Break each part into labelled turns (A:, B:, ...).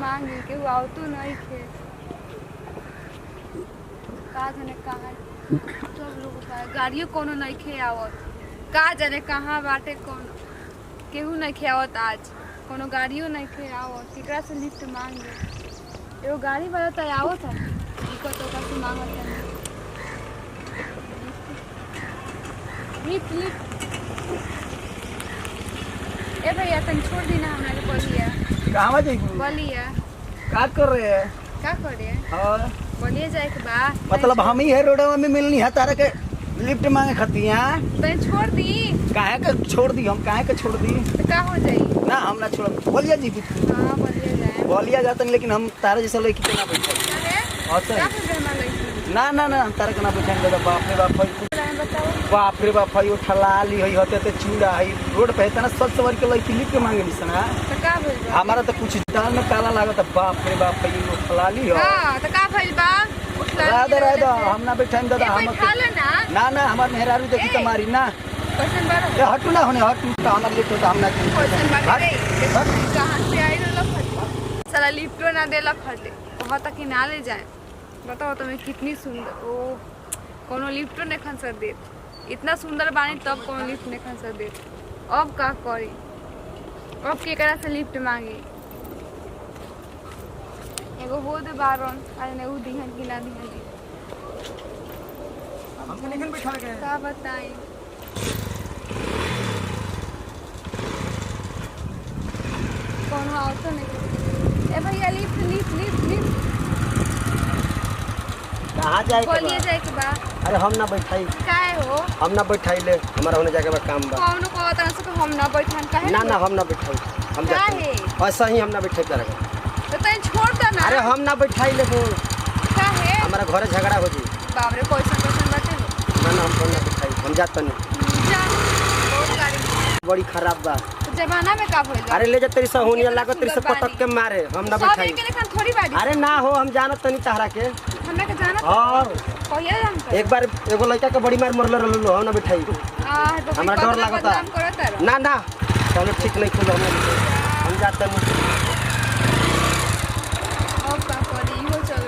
A: मांगे केहू आवतो नहीं खे का जाने कहाँ सब लोग गाड़ियों कोनो नहीं खे आवत का जाने कहाँ बाटे कोनो केहू नहीं खे आवत आज कोनो गाड़ियों नहीं खे आवत केकरा से लिफ्ट मांगे एगो गाड़ी वाला तो आवत है दिक्कत ओकरा से मांगत है लिफ्ट लिफ्ट ए भैया तन छोड़ दी ना हमरा के बोलिए
B: कहाँ जाइबू
A: बोलिए
B: का कर रहे हैं
A: का करे
B: हाँ
A: बोलिए जाए के बा
B: मतलब हम ही है रोडवा में मिलनी है तारा के लिफ्ट मांगे खाती हैं
A: तन छोड़ दी
B: काहे के छोड़ दी हम काहे के छोड़ दी
A: तो का हो जाई
B: ना हम ना छोड़ बोलिए जी
A: हां बोलिए जाए
B: बोलिए जाते लेकिन हम तारा जैसा लड़की के ना बैठे
A: अरे
B: अच्छा
A: का फिर में लगी
B: ना ना ना हम तारा के ना बैठे बाप रे बाप
A: बताओ
B: बाप रे बाप यो ठलाली है होते ते चूड़ा है रोड पे इतना सब सवार के लड़की लिफ्ट मांगे निसना
A: तो का भइल बा
B: हमारा तो कुछ दाल में काला लागत बाप रे बाप यो ठलाली हो
A: हां तो का भइल बा
B: राधा हम ना बैठाइम दादा हम
A: खा ले ना
B: ना ना हमार मेहरारू देखी तुम्हारी ना
A: क्वेश्चन बार
B: ए हटू ना होने हटू तो हमार लिफ्ट तो हम ना
A: क्वेश्चन बार रे कहां से आई रहल फट साला लिफ्ट ना देला फटे बहुत तक ना ले जाए बताओ तुम्हें कितनी सुंदर ओ कोनो लिफ्ट ने खन सर दे इतना सुंदर बानी तब कोनो लिफ्ट ने खन सर दे अब का करी अब केकरा से लिफ्ट मांगी एगो हो दे बारन आज ने उ दिहन कि ना दिहन
B: हमको लेकिन बैठा के
A: का बताई कोनो आवतो नहीं ए भैया लिफ्ट लिफ्ट लिफ्ट लिफ्ट
B: कहां जाए
A: बोलिए जाए के बा
B: अरे हम ना बैठाई
A: काहे हो
B: हम ना बैठाई ले हमारा होने जाके बा काम बा
A: कौनो को तरह से हम ना बैठन काहे
B: ना ना हम ना बैठाई हम जाते
A: काहे
B: ऐसा ही हम ना बैठे करेगा
A: तो तई छोड़ दो ना
B: अरे हम ना बैठाई ले वो
A: काहे
B: हमारा घर झगड़ा हो जी
A: बाप रे क्वेश्चन क्वेश्चन बाटे
B: ना ना हम ना बैठाई हम जाते नहीं
A: जा बहुत गाड़ी
B: बड़ी खराब बा
A: तो जमाना में का होई
B: अरे ले जा तेरी सहुनिया लागो तेरी से पटक के मारे हम ना
A: सब
B: बैठाई
A: एक लेखन थोड़ी बाड़ी
B: अरे ना हो हम जानत तनी तहरा के
A: हमरा के जाना
B: और
A: कहिया जानत
B: एक बार एगो लड़का के बड़ी मार मरले रहलो हम ना बैठाई
A: तो
B: हमरा डर लागता
A: काम करत है
B: ना ना चलो ठीक नहीं खुलो हम जाते नहीं
A: अब का करी हो चल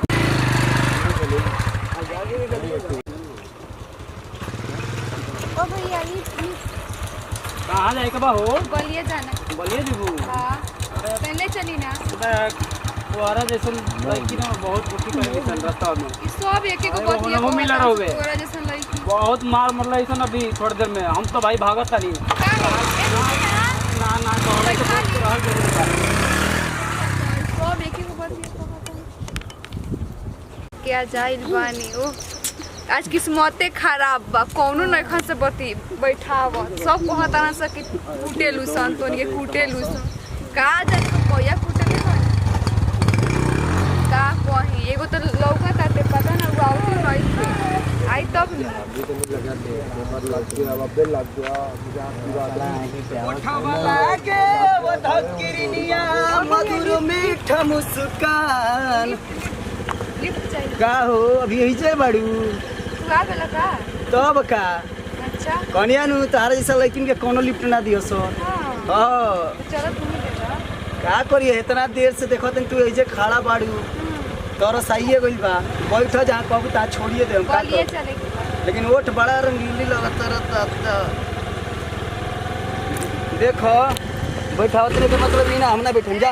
A: ओ भैया लिफ्ट
C: कहाँ जाए बा हो
A: बोलिए जाना
C: बोलिए जीबू
A: हां पहले चली ना
C: तुम्हारा जैसे लड़की ना बहुत दुखी करेगी सन रास्ता में
A: ई सब एक एक
C: अरे
A: बतिया
C: वो मिला रहोगे।
A: तोरा जैसा लड़की
C: बहुत मार मरला ऐसा अभी थोड़ी देर में हम तो भाई भागत था नहीं ना ना तो हम तो बहुत रहल जरूर बा।
A: सब एक एक बतिया क्या जाइल बानी ओ आज किस्मते खराब बा कौनो नहीं खा से बती बैठाव सब कहता ना से कि कुटेलू सन तो ये कुटेलू सन का जाने कोया कुटेलू सन का कही एगो तो लौका ताते पता ना वाउ तो नहीं थे आई तब
B: मधुर मीठा मुस्कान
A: लिफ्ट चाहिए
B: का हो अभी यही से बाड़ू
A: तू आ गेला का
B: तब का
A: अच्छा
B: कनिया नु तारा जैसा लड़किन के कोनो लिफ्ट ना दियो सो
A: हां
B: हां
A: चलो तुम ही दे दो
B: का करिए इतना देर से देखो तू ऐसे खड़ा बाड़ू तोरा सही गइल बा बैठ जहाँ कहबू ता छोड़िए दे हम का
A: बोलिए
B: करूं?
A: चले के बाद।
B: लेकिन ओठ बड़ा रंगीली लगता रहता देखो बैठावत के मतलब ही ना हम ना बैठन जा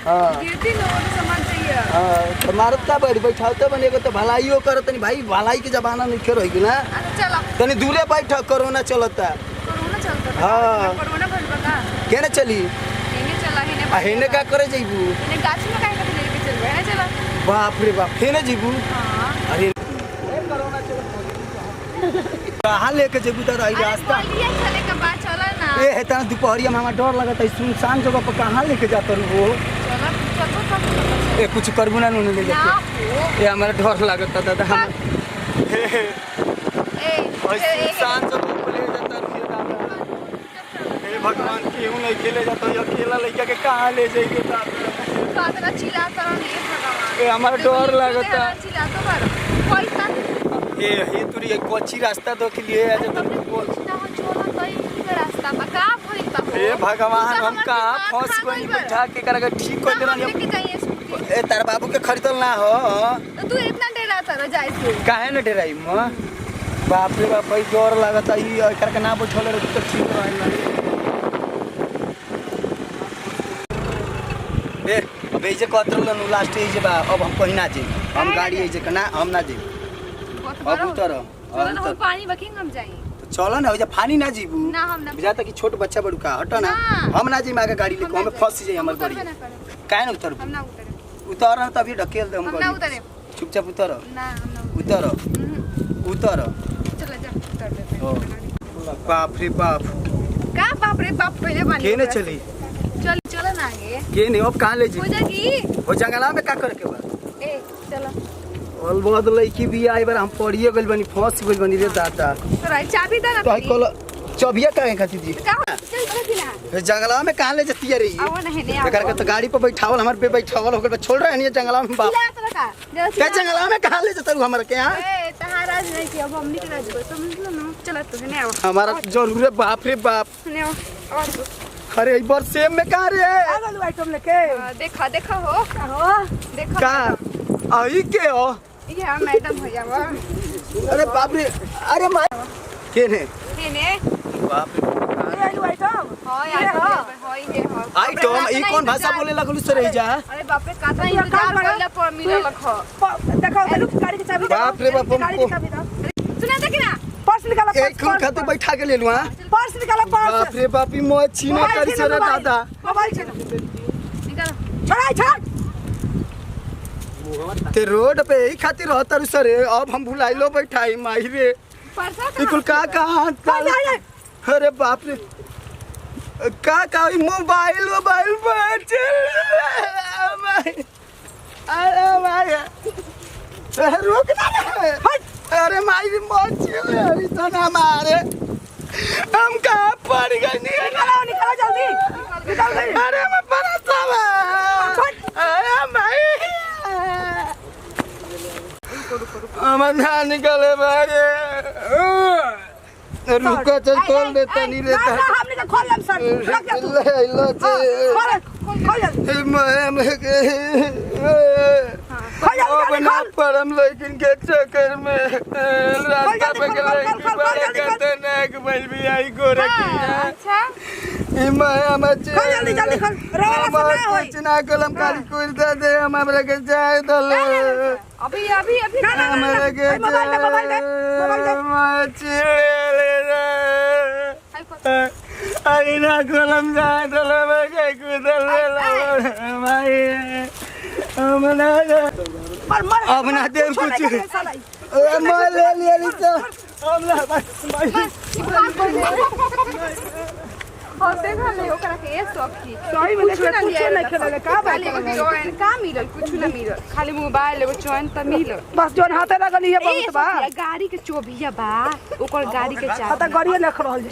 B: हाँ
A: गिरती न हो तो समझ जाइए
B: हाँ तो मारता बैठ बैठावते बनेगो तो भलाइयो कर तनी भाई भलाई के जमाना नहीं खेल होगी ना
A: अच्छा चलो
B: तनी दूरे बैठ कोरोना चलता
A: कोरोना चलता
B: हाँ।
A: कोरोना भइल बा का
B: केने चली
A: हेने चला हेने
B: आ हेने का करे जइबू
A: हेने गाछ में काहे के लेके चलबे हेने चला
B: बाप रे बाप हेने जइबू
A: हां
B: अरे कहाँ लेके जेबू तो रही रास्ता
A: बोलिए चले के बाद चला ना
B: ए हेता दोपहरिया में हमारा डर लगता है सुनसान जगह पर कहाँ लेके जाता रू वो
A: चलो चलो सब
B: ए कुछ करबू ना नून ले
A: ना
B: जाके
A: हो
B: ए हमारा डर लगता दादा हम
A: ए
B: सुनसान जगह पर ले जाता रू ये दादा हे भगवान क्यों नहीं खेले जाता है अकेला लड़का के कहाँ ले जाएंगे दादा
A: कातना चिल्ला करो नहीं भगवान
B: ए हमारा डर लगता
A: चिल्ला तो कर पैसा
B: ये तुरी एक कोची रास्ता दो के लिए आज तो बोल
A: ना हो चलो तो रास्ता पता बा का भइल बा हो।
B: ए भगवान
A: तो
B: हम
A: हमर
B: कहाँ
A: दिमाग
B: फंस
A: खराब
B: गइल
A: होइल बा।
B: बैठा के करके ठीक कर
A: तो हम
B: देना
A: लेके जाइए स्कूटी।
B: ए तार बाबू के खरीदल ना हो
A: तो तू इतना डरा तर जाए से।
B: काहे न डराई म बाप रे बाप भाई डर लागत ई करके ना बैठल रह तो ठीक रहल ए अब जे कतल न लास्ट जे बा अब हम कहीं ना जे हम गाड़ी जे ना हम ना जे अब उतर
A: चलो ना हम पानी बकिंग हम जाई।
B: तो चलो ना हो जा फानी ना जीबू
A: ना हम ना
B: बुझाता कि छोट बच्चा बड़ू का हट ना
A: ना।
B: हम ना जी मागे गाड़ी लेके हमें फंस जाई हमर गाड़ी
A: उतरबे ना करे।
B: काहे न उतर
A: हम ना उतरे।
B: उतर ना तभी ढकेल दे हम
A: हम ना
B: गाड़ी
A: उतरे।
B: चुपचाप उतर
A: ना हम ना
B: उतर
A: उतरे।
B: उतर
A: चलो जा उतर दे।
B: ओ। बाप रे बाप
A: का बाप रे बाप पहले पानी।
B: केने चली
A: चल चलो ना आगे।
B: केने अब कहां ले जी
A: हो जागी।
B: वो जंगला में का करे के बा
A: ए चलो।
B: ऑल बहुत लड़की भी आई बार हम पढ़िए गइल बनी फंस गइल बनी रे दादा
A: तो राय चाबी दे ना।
B: तो कल चबिया काहे खाती दी
A: का चल चल बिना।
B: फिर जंगला में कहां ले जती है रे
A: आओ ना है ने
B: बेकार के तो गाड़ी पे बैठावल हमार पे बैठावल होकर छोड़ रहे नहीं जंगला में बाप
A: ला तो का।
B: क्या जंगला में कहां ले जता हमार के यहां
A: ए तहारा नहीं कि अब हम निकल जाबो समझ लो ना। चल तो है ने आओ।
B: हमारा जरूर है बाप रे बाप
A: ने आओ और
B: अरे एक बार सेम में कहां रे
D: आगल आइटम लेके
A: देखा देखा हो देखो
B: का आई के हो
A: ये मैडम भैया वो
B: अरे बाप रे अरे माय केने
A: है ने
B: बाप रे
D: आइटम आइटम
A: हां यार हां ये हां
B: आई तो ई कौन भाषा बोले लगलू से रह जा
A: अरे बाप रे काता इंतजार करला पर मिलल ख।
D: देखो देखो गाड़ी की चाबी दो
B: बाप रे बाप,
D: गाड़ी की चाबी दो
A: सुना देख ना
D: पर्स निकाला
B: एक खून खाते बैठा के ले लू हां
D: पर्स निकाला पर्स
B: बाप रे बाप ई मोह छीना करी से रे दादा
D: मोबाइल छीनो
A: निकाल
D: छोड़ा छोड़
B: ते रोड पे ही खातिर रहतर सर अब हम भुलाइलो बैठाई माही रे
A: परसा
B: ई कुल का हाथ अरे बाप रे का मोबाइल बच अरे भाई रुक ना अरे माई मौज तो ना मारे हम कहाँ पड़ गए
D: निकालो निकालो जल्दी निकाल दे
B: अरे मैं बरसा अरे माई हम ना निकले भाई रुको चल खोल देता नहीं रहता
D: हमने तो खोल लम सर लग जा तू
B: ले लो
D: खोल जल्दी
B: बना परम लेकिन के चक्कर में रास्ता पे के लेकिन बड़ा खतरनाक बल भी आई गोरखी
A: अच्छा
B: मैं मच
D: खोल जल्दी जल्दी खोल रोला से ना होई
B: कुछ ना कलम काली कुर्ता दे हम हमरा के जाए दल
A: अभी अभी अभी
D: ना ना
B: हमरा के
D: मोबाइल दे
B: मच ले आई ना कलम जाए दल के कुदल माई हम ना
D: मर
B: अब ना दे कुछ मैं ले लिया तो हम ना
A: और देखा ले ओकरा के सब की
D: सही में देखले कुछ नहीं खेले का
A: खाली एगो चैन का मिलल कुछ ना मिलल खाली मोबाइल एगो चैन त मिलल
D: बस जोन हाथे लगल है बहुत बा
A: गाड़ी के चोभिया बा ओकर गाड़ी के चाबी
D: हाथ गाड़िए लख रहल